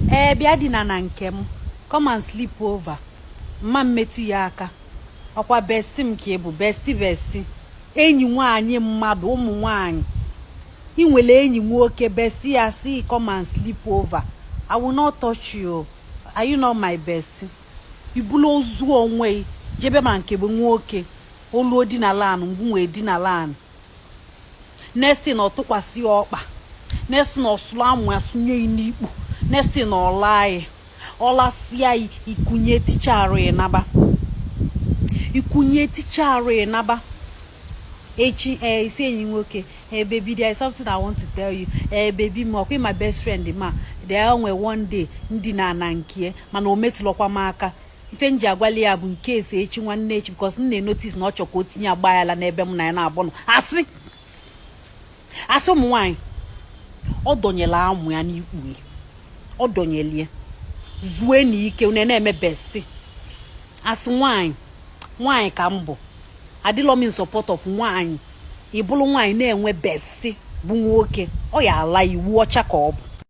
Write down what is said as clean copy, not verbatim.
bịa dina na nke m. Come and sleep over. Mma mmetu ya aka. Ọkwa besti m ka ebu besti. Enyi nwaanyị mmadụ ụmụ nwaanyị. I nwere enyi nwoke besti ya si come and sleep over. I will not touch you. Are you not my bestie? Ibulu ozu onwe jebe ma nke bụ nwoke. Olu odinalan mgbu nwe dinalan. Next thing ọtụkwasị ọkpa. Next thing ọsụlụ amụ asụnye n'ikpu. Next thing ọlaị. Ọlasịa ikunye tichara naba. Ikunye tichara naba. Echi isi enyi nwoke. Baby, there is something I want to tell you. Baby, me my best friend ma. There onwe one day ndị na nke mana o metụlọkwa m aka. Ife nji agwali ya bụ nke ese echi nwanne echi because nne notice na ọ chọkwa otinye agba ya la n'ebe m na ya na-agbọnụ. Asị ụmụ nwaanyị ọ dọnyela amụ ya n'ikpue. Ọ dọnyelie zue n'ike une na-eme besti. Asị nwaanyị ka m bụ. Adịlọ m in support of nwaanyị. Ịbụlụ nwaanyị na-enwe besti bụ nwoke. Ọ ya ala iwu ọcha ka ọ bụ.